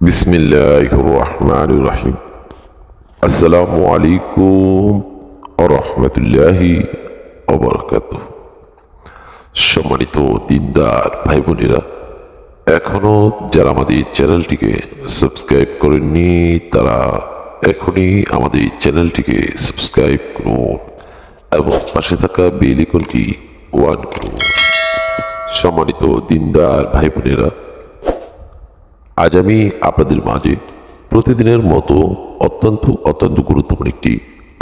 বিসমিল্লাহির রহমানির রহিম। আসসালামু আলাইকুম ওয়া রাহমাতুল্লাহি ওয়া বারাকাতুহু। সম্মানিত দিনদার ভাই বোনেরা, এখনো যারা আমাদের চ্যানেলটিকে সাবস্ক্রাইব করেননি তারা এখনই আমাদের চ্যানেলটিকে সাবস্ক্রাইব করুন এবং পাশে থাকা বেল আইকনটি অন করুন। সম্মানিত দিনদার ভাই বোনেরা, আজ আমি আপনাদের মাঝে প্রতিদিনের মতো অত্যন্ত গুরুত্বপূর্ণ একটি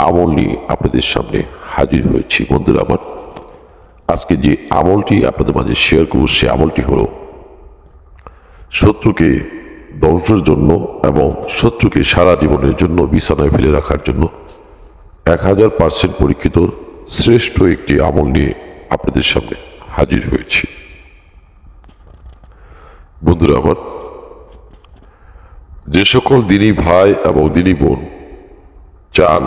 আমল নিয়ে আপনাদের সামনে হাজির হয়েছি। বন্ধুরা আমার, আজকে যে আমলটি আপনাদের মাঝে শেয়ার করব সে আমলটি হলো শত্রুকে ধ্বংসের জন্য এবং শত্রুকে সারা জীবনের জন্য বিছানায় ফেলে রাখার জন্য 1000% পরীক্ষিত শ্রেষ্ঠ একটি আমল নিয়ে আপনাদের সামনে হাজির হয়েছি। বন্ধুরা আমার, যে সকল দিনী ভাই এবং দিনী বোন চান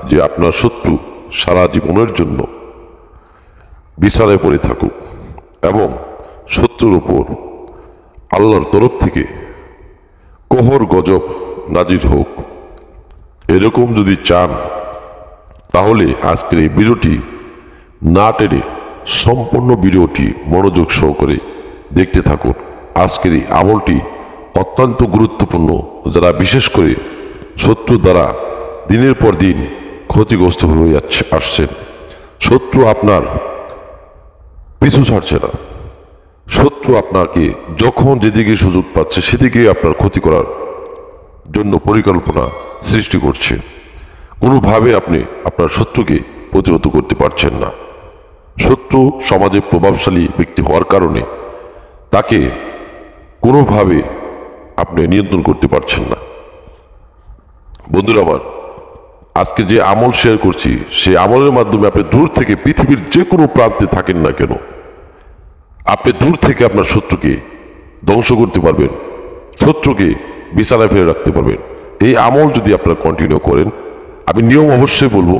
যে আপনার শত্রু সারা জীবনের জন্য বিছানায় পড়ে থাকুক এবং শত্রুর উপর আল্লাহর তরফ থেকে কোহর গজব নাজির হোক, এরকম যদি চান তাহলে আজকের এই ভিডিওটি না টেনে সম্পূর্ণ ভিডিওটি মনোযোগ সহকারে দেখতে থাকুন। আজকের এই আমলটি অত্যন্ত গুরুত্বপূর্ণ। যারা বিশেষ করে শত্রু দ্বারা দিনের পর দিন ক্ষতিগ্রস্ত হয়ে আসছেন, শত্রু আপনার পিছু ছাড়ছে না, শত্রু আপনাকে যখন যেদিকে সুযোগ পাচ্ছে সেদিকে আপনার ক্ষতি করার জন্য পরিকল্পনা সৃষ্টি করছে, কোনোভাবে আপনি আপনার শত্রুকে প্রতিহত করতে পারছেন না। শত্রু সমাজে প্রভাবশালী ব্যক্তি হওয়ার কারণে তাকে কোনোভাবে আপনি নিয়ন্ত্রণ করতে পারছেন না। বন্ধুরা আমার, আজকে যে আমল শেয়ার করছি সেই আমলের মাধ্যমে আপনি দূর থেকে পৃথিবীর যে কোনো প্রান্তে থাকেন না কেন, আপনি দূর থেকে আপনার শত্রুকে ধ্বংস করতে পারবেন, শত্রুকে বিছানায় ফেলে রাখতে পারবেন। এই আমল যদি আপনারা কন্টিনিউ করেন, আমি নিয়ম অবশ্যই বলবো,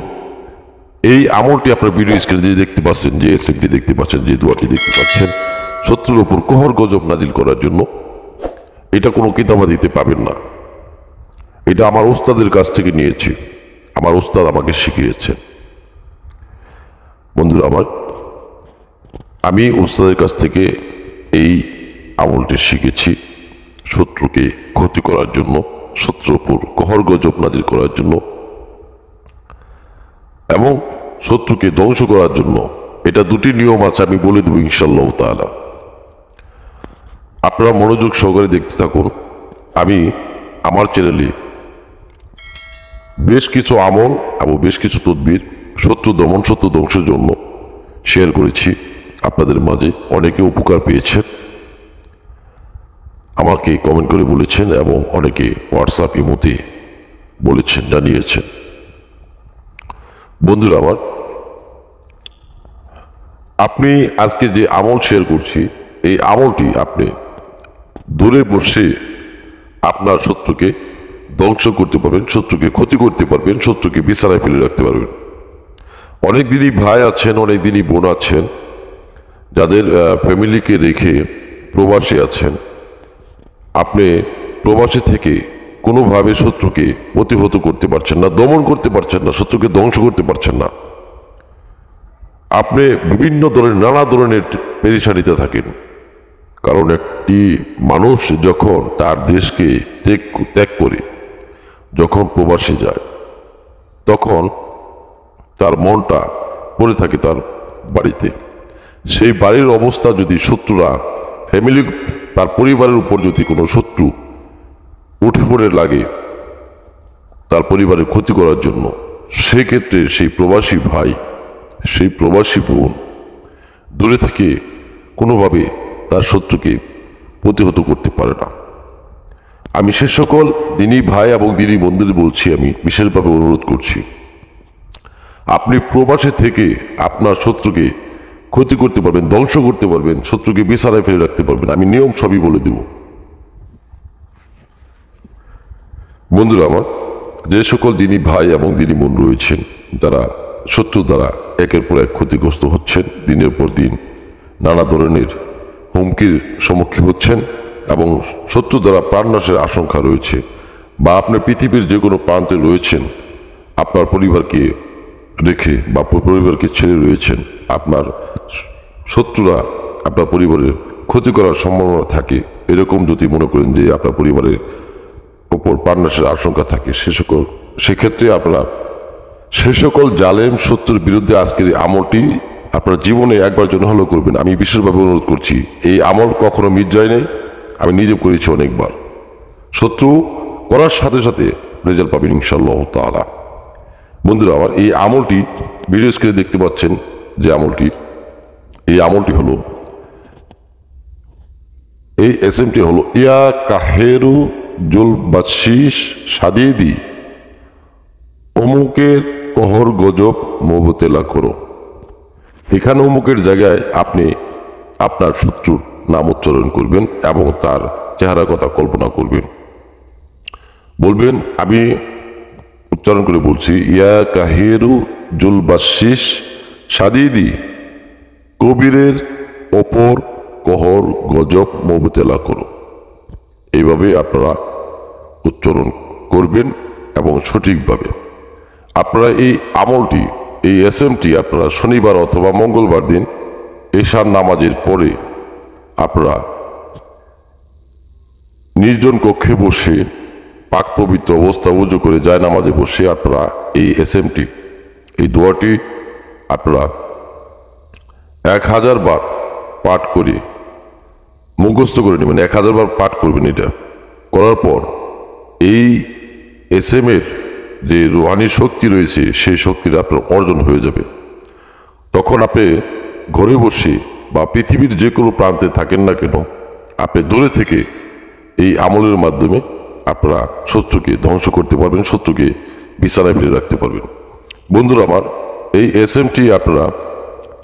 এই আমলটি আপনার ভিডিও স্ক্রিনে যে দেখতে পাচ্ছেন, যে এসএমটি দেখতে পাচ্ছেন, যে দোয়াটি দেখতে পাচ্ছেন, শত্রুর ওপর কোহর গজব নাজিল করার জন্য, এটা কোনো কিতাবাদিতে পাবেন না। এটা আমার ওস্তাদের কাছ থেকে নিয়েছি, আমার ওস্তাদ আমাকে শিখিয়েছে। বন্ধুরা আমার, আমি ওস্তাদের কাছ থেকে এই আমলটি শিখেছি শত্রুকে ক্ষতি করার জন্য, শত্রুর উপর কোহর গজব নাজিল করার জন্য এবং শত্রুকে ধ্বংস করার জন্য। এটা দুটি নিয়ম আছে, আমি বলে দেবো ইনশাআল্লাহ তাআলা। আপনারা মনোযোগ সহকারে দেখতে থাকুন। আমি আমার চ্যানেলে বেশ কিছু আমল এবং বেশ কিছু তদবির শত্রু দমন, শত্রু ধ্বংসের জন্য শেয়ার করেছি আপনাদের মাঝে। অনেকে উপকার পেয়েছেন, আমাকে কমেন্ট করে বলেছেন এবং অনেকে হোয়াটসঅ্যাপ ইমোতে বলেছেন, জানিয়েছেন। বন্ধুরা আমার, আপনি আজকে যে আমল শেয়ার করছি এই আমলটি আপনি দূরে বসে আপনার শত্রুকে ধ্বংস করতে পারবেন, শত্রুকে ক্ষতি করতে পারবেন, শত্রুকে বিছানায় ফেলে রাখতে পারবেন। অনেক দিনই ভাই আছেন, অনেক দিনই বোন আছেন যাদের ফ্যামিলিকে রেখে প্রবাসী আছেন। আপনি প্রবাসী থেকে কোনোভাবে শত্রুকে প্রতিহত করতে পারছেন না, দমন করতে পারছেন না, শত্রুকে ধ্বংস করতে পারছেন না। আপনি বিভিন্ন ধরনের নানা ধরনের পেরেশানিতে থাকেন। কারণ একটি মানুষ যখন তার দেশকে ত্যাগ করে যখন প্রবাসে যায়, তখন তার মনটা পড়ে থাকে তার বাড়িতে। সেই বাড়ির অবস্থা যদি শত্রুরা ফ্যামিলি, তার পরিবারের উপর যদি কোনো শত্রু উঠে পড়ে লাগে তার পরিবারের ক্ষতি করার জন্য, সেক্ষেত্রে সেই প্রবাসী ভাই, সেই প্রবাসী বোন দূরে থেকে কোনোভাবে তার শত্রুকে প্রতিহত করতে পারে না। আমি সে সকল দিনী ভাই এবং দিনী বোনদের বলছি, আমি বিশেষভাবে অনুরোধ করছি, আপনি প্রবাসী থেকে আপনার শত্রুকে ক্ষতি করতে পারবেন, ধ্বংস করতে পারবেন, শত্রুকে বিছানায় ফেলে রাখতে পারবেন। আমি নিয়ম সবই বলে দেব। বন্ধুরা আমার, যে সকল দিনী ভাই এবং দিনী বোন রয়েছেন যারা শত্রু দ্বারা একের পর এক ক্ষতিগ্রস্ত হচ্ছেন, দিনের পর দিন নানা ধরনের হুমকির সম্মুখীন হচ্ছেন, এবং শত্রু দ্বারা প্রাণনাশের আশঙ্কা রয়েছে, বা আপনি পৃথিবীর যে কোনো প্রান্তে রয়েছেন, আপনার পরিবারকে রেখে বা পরিবারকে ছেড়ে রয়েছেন, আপনার শত্রুরা আপনার পরিবারের ক্ষতি করার সম্ভাবনা থাকে, এরকম যদি মনে করেন যে আপনার পরিবারের ওপর প্রাণনাশের আশঙ্কা থাকে, সেক্ষেত্রে আপনারা সে সকল জালেম শত্রুর বিরুদ্ধে আজকের এই আমলটি আপনার জীবনে একবার জন্য হলেও করবেন। আমি বিশেষভাবে অনুরোধ করছি, এই আমল কখনো মিস যায় নাই, আমি নিজে করেছি অনেকবার। শত্রু করার সাথে সাথে রেজাল্ট পাবেন ইনশাআল্লাহ তাআলা। বন্ধুরা আমার, এই আমলটি ভিডিও স্ক্রিনে দেখতে পাচ্ছেন যে এই আমলটি হলো, এই এসএমটি হলো ইয়া কাহেরু জুল বাদশিস সাদিদি, অমুকের কহর গজব মোবতেলা করো। এখানে অমুকের জায়গায় আপনি আপনার শত্রুর নাম উচ্চারণ করবেন এবং তার চেহারা কথা কল্পনা করবেন। বলবেন, আমি উচ্চারণ করে বলছি, ইয়া কাহেরু জুল বাদশিস সাদিদি, কবিরের ওপর কহর গজব মোবতেলা করো। এইভাবে আপনারা উচ্চারণ করবেন এবং সঠিকভাবে আপনারা এই আমলটি, এই এসএমটি আপনারা শনিবার অথবা মঙ্গলবার দিন এশার নামাজের পরে আপনারা নির্জন কক্ষে বসে পাক পবিত্র অবস্থা উজু করে যায় নামাজে বসে আপনারা এই এসএমটি, এই দোয়াটি আপনারা 1000 বার পাঠ করে মুখস্থ করে নেবেন। 1000 বার পাঠ করবেন। এটা করার পর এই এসএমের যে রুহানি শক্তি রয়েছে, সেই শক্তিটা আপনার অর্জন হয়ে যাবে। তখন আপনি ঘরে বসে বা পৃথিবীর যে কোনো প্রান্তে থাকেন না কেন, আপনি দূরে থেকে এই আমলের মাধ্যমে আপনারা শত্রুকে ধ্বংস করতে পারবেন, শত্রুকে বিছানায় ফেলে রাখতে পারবেন। বন্ধুরা আমার, এই এসএমটি আপনারা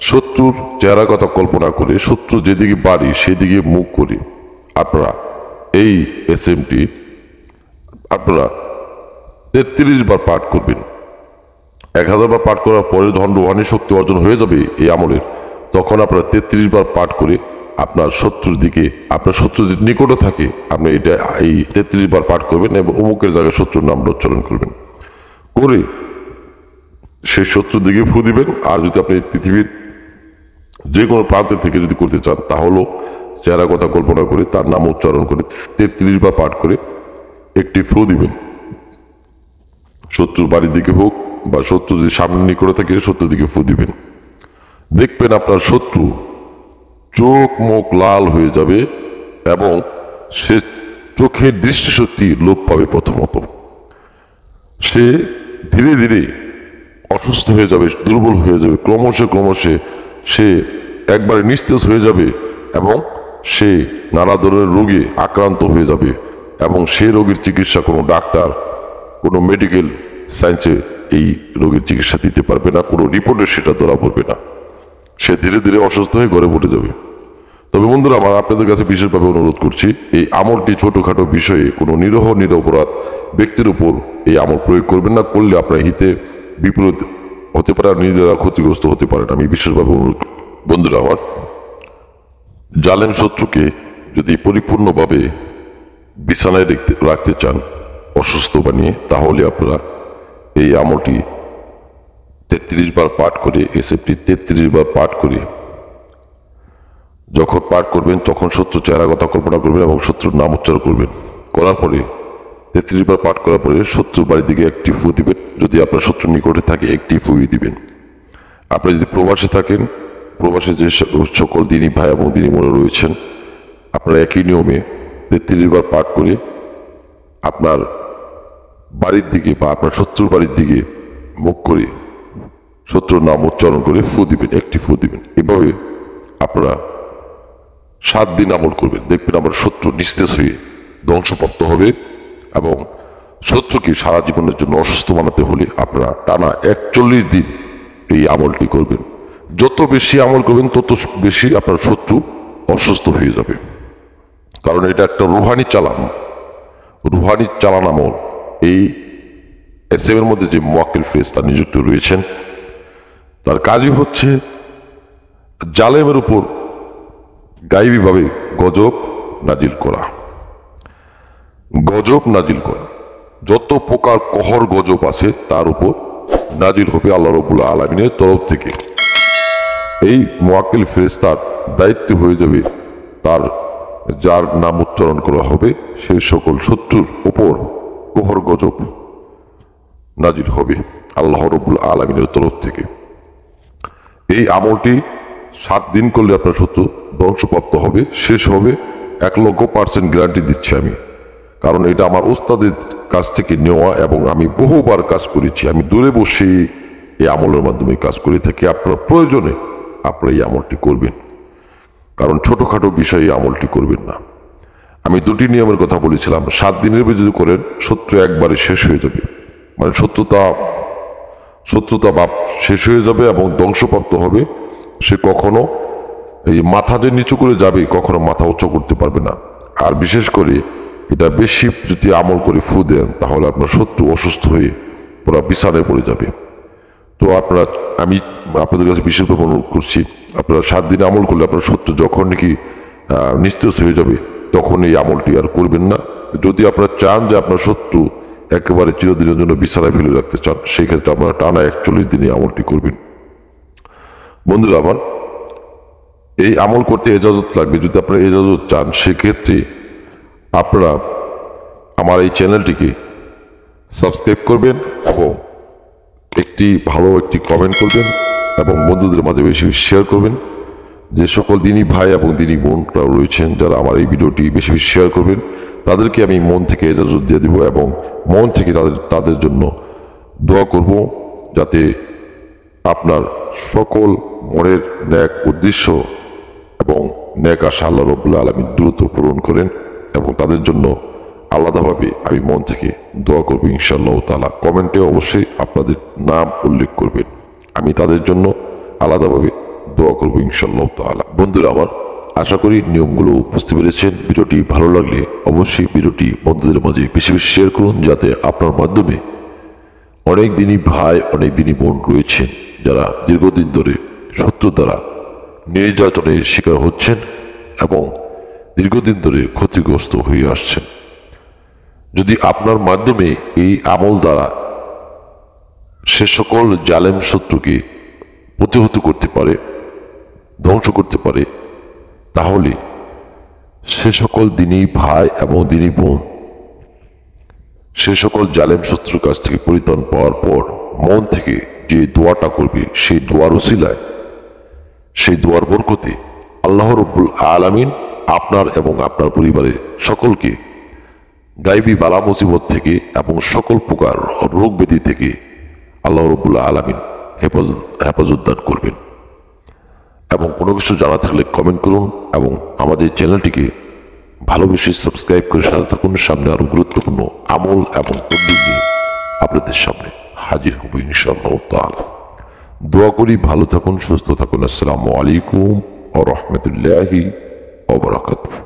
শত্রুর চেহারা কথা কল্পনা করে, শত্রু যেদিকে বাড়ি সেদিকে মুখ করে আপনারা এই এসএমটি আপনারা 33 বার পাঠ করবেন। 1000 বার পাঠ করার পরে যখন রুহানি শক্তি অর্জন হয়ে যাবে এই আমলের, তখন আপনারা 33 বার পাঠ করে আপনার শত্রুর দিকে, আপনার শত্রু যদি নিকটে থাকে, আপনি এটা এই 33 বার পাঠ করবেন এবং অমুকের জায়গায় শত্রুর নাম উচ্চারণ করবেন। করে সেই শত্রুর দিকে ফু দিবেন। আর যদি আপনি পৃথিবীর যে কোনো প্রান্তের থেকে যদি করতে চান, তাহলেও চেহারা কথা কল্পনা করে তার নাম উচ্চারণ করে 33 বার পাঠ করে একটি ফু দিবেন। শত্রুর বাড়ির দিকে হোক বা শত্রু যদি সামনে নিকটে থাকে, শত্রুর দিকে ফু দিবেন। দেখবেন আপনার শত্রু চোখ মুখ লাল হয়ে যাবে এবং সে চোখের দৃষ্টিশক্তি লোপ পাবে। প্রথমত সে ধীরে ধীরে অসুস্থ হয়ে যাবে, দুর্বল হয়ে যাবে, ক্রমশে সে একবারে নিস্তেজ হয়ে যাবে এবং সে নানা ধরনের রোগে আক্রান্ত হয়ে যাবে এবং সেই রোগের চিকিৎসা কোনো ডাক্তার, কোনো মেডিকেল সায়েন্সে এই রোগের চিকিৎসা দিতে পারবে না, কোনো রিপোর্টে সেটা ধরা পড়বে না। সে ধীরে ধীরে অসুস্থ হয়ে ঘরে পড়ে যাবে। তবে বন্ধুরা আমার, আপনাদের কাছে বিশেষভাবে অনুরোধ করছি, এই আমলটি ছোটোখাটো বিষয়ে কোনো নিরপরাধ ব্যক্তির উপর এই আমল প্রয়োগ করবেন না। করলে আপনার হিতে বিপরীত হতে পারে, নিজেরা ক্ষতিগ্রস্ত হতে পারেন। আমি বিশেষভাবে অনুরোধ। বন্ধুরা আমার, জালেম শত্রুকে যদি পরিপূর্ণভাবে বিছানায় রাখতে চান অসুস্থ বানিয়ে, তাহলে আপনারা এই আমলটি 33 বার পাঠ করে, এসএফটি 33 বার পাঠ করে যখন পাঠ করবেন তখন শত্রু চেহারা কথা কল্পনা করবেন এবং শত্রুর নাম উচ্চারণ করবেন। করার পরে 33 বার পাঠ করার পরে শত্রুর বাড়ির দিকে একটি ফু দিবেন। যদি আপনার শত্রুর নিকটে থাকে, একটি ফুই দিবেন। আপনি যদি প্রবাসে থাকেন, প্রবাসে যে সকল দিনী ভাই এবং দিনী বোনেরা রয়েছেন, আপনারা একই নিয়মে 33 বার পাঠ করে আপনার বাড়ির দিকে বা আপনার শত্রুর বাড়ির দিকে মুখ করে শত্রুর নাম উচ্চারণ করে ফু দিবেন, একটি ফু দিবেন। এভাবে আপনারা 7 দিন আমল করবেন। দেখবেন আমার শত্রু নিস্তেজ হয়ে ধ্বংসপ্রাপ্ত হবে। এবং শত্রুকে সারা জীবনের জন্য অসুস্থ বানাতে হলে আপনারা টানা 41 দিন এই আমলটি করবেন। যত বেশি আমল করবেন তত বেশি আপনার শত্রু অসুস্থ হয়ে যাবে। কারণ এটা একটা রুহানি চালান আমল। এই এসএম এর মধ্যে যে মুয়াক্কিল ফেরেশতা নিযুক্ত রয়েছেন, তার কাজই হচ্ছে জালেমের উপর গায়েবীভাবে গজব নাজিল করা, গজব নাজিল করা, যত প্রকার কহর গজব আছে তার উপর নাজিল হবে আল্লাহ রাব্বুল আলামিনের তরফ থেকে। এই মুয়াক্কিল ফেরেশতার দায়িত্ব হয়ে যাবে তার যার নাম উচ্চারণ করা হবে সেই সকল শত্রুর উপর কহর গজব নাজিল হবে আল্লাহ রাব্বুল আলামিনের তরফ থেকে। এই আমলটি 7 দিন করলে আপনার শত্রু ধ্বংসপ্রাপ্ত হবে, শেষ হবে 1,00,000% গ্যারান্টি দিচ্ছি আমি। কারণ এটা আমার ওস্তাদের কাছ থেকে নেওয়া এবং আমি বহুবার কাজ করেছি। আমি দূরে বসে এই আমলের মাধ্যমে কাজ করে থাকি। আপনার প্রয়োজনে আপনারা এই আমলটি করবেন, কারণ ছোটোখাটো বিষয়ে এই আমলটি করবেন না। আমি 2টি নিয়মের কথা বলেছিলাম। 7 দিনের যদি করেন শত্রু একবারে শেষ হয়ে যাবে, মানে শত্রুতা ভাব শেষ হয়ে যাবে এবং ধ্বংসপ্রাপ্ত হবে। সে কখনো এই মাথা যে নিচু করে যাবে, কখনো মাথা উঁচু করতে পারবে না। আর বিশেষ করে এটা বেশি যদি আমল করে ফু দেন তাহলে আপনার শত্রু অসুস্থ হয়ে পুরো বিছানায় পড়ে যাবে। তো আমি আপনাদের কাছে বিশেষভাবে অনুরোধ করছি, আপনারা 7 দিনে আমল করলে আপনার শত্রু যখন নাকি নিস্তেজ হয়ে যাবে তখন এই আমলটি আর করবেন না। যদি আপনারা চান যে আপনার শত্রু একেবারে চিরদিনের জন্য বিছানায় ফেলে রাখতে চান, সেই ক্ষেত্রে আপনারা টানা 41 দিনে আমলটি করবেন। বন্ধুরা আমার, এই আমল করতে এজাজত লাগবে। যদি আপনারা এজাজত চান সেক্ষেত্রে আপনারা আমার এই চ্যানেলটিকে সাবস্ক্রাইব করবেন এবং ভালো একটি কমেন্ট করবেন এবং বন্ধুদের মাঝে বেশি বেশি শেয়ার করবেন। যে সকল দিনী ভাই এবং দিনী বোনরা রয়েছেন যারা আমার এই ভিডিওটি বেশি বেশি শেয়ার করবেন তাদেরকে আমি মন থেকে এজাজত দিয়ে দেব এবং মন থেকে তাদের জন্য দোয়া করব, যাতে আপনার সকল মনের ন্যাক উদ্দেশ্য এবং ন্যাক আশা আল্লাহ রাব্বুল আলামিন দ্রুত পূরণ করেন এবং তাদের জন্য আলাদাভাবে আমি মন থেকে দোয়া করব ইনশাআল্লাহ তাআলা। কমেন্টে অবশ্যই আপনাদের নাম উল্লেখ করবেন, আমি তাদের জন্য আলাদাভাবে দোয়া করব ইনশাআল্লাহ তাআলা। বন্ধুরা আমার, আশা করি নিয়মগুলো বুঝতে পেরেছেন। ভিডিওটি ভালো লাগলে অবশ্যই ভিডিওটি বন্ধুদের মাঝে বেশি বেশি শেয়ার করুন, যাতে আপনার মাধ্যমে অনেক দিনই ভাই অনেক দিনই বোন রয়েছেন যারা দীর্ঘদিন ধরে শত্রু দ্বারা নির্যাতনের শিকার হচ্ছেন এবং দীর্ঘদিন ধরে ক্ষতিগ্রস্ত হয়ে আসছেন। যদি আপনার মাধ্যমে এই আমল দ্বারা সে সকল জালেম শত্রুকে প্রতিহত করতে পারে, ধ্বংস করতে পারে, তাহলে সে সকল দিনী ভাই এবং দিনী বোন সে সকল জালেম শত্রুর কাছ থেকে পরিত্রাণ পাওয়ার পর মন থেকে যে দোয়াটা করবে সেই দোয়ার উসিলায়, সেই দোয়ার বরকতে আল্লাহ রাব্বুল আলামিন আপনার এবং আপনার পরিবারের সকলকে গায়বী বালা মুসিবত থেকে এবং সকল প্রকার রোগ ব্যাধি থেকে আল্লাহ রাব্বুল আলামিন হেফাজত দান করবেন। এবং কোনো কিছু জানা থাকলে কমেন্ট করুন এবং আমাদের চ্যানেলটিকে ভালোবেসে সাবস্ক্রাইব করে সাথে থাকুন। সামনে আরো গুরুত্বপূর্ণ আমল এবং তদবির নিয়ে আপনাদের সামনে হাজির হব ইনশাআল্লাহ তাআলা। দোয়া করি ভালো থাকুন, সুস্থ থাকুন। আসসালামু আলাইকুম ওয়া রাহমাতুল্লাহি ওয়া বারাকাতুহু।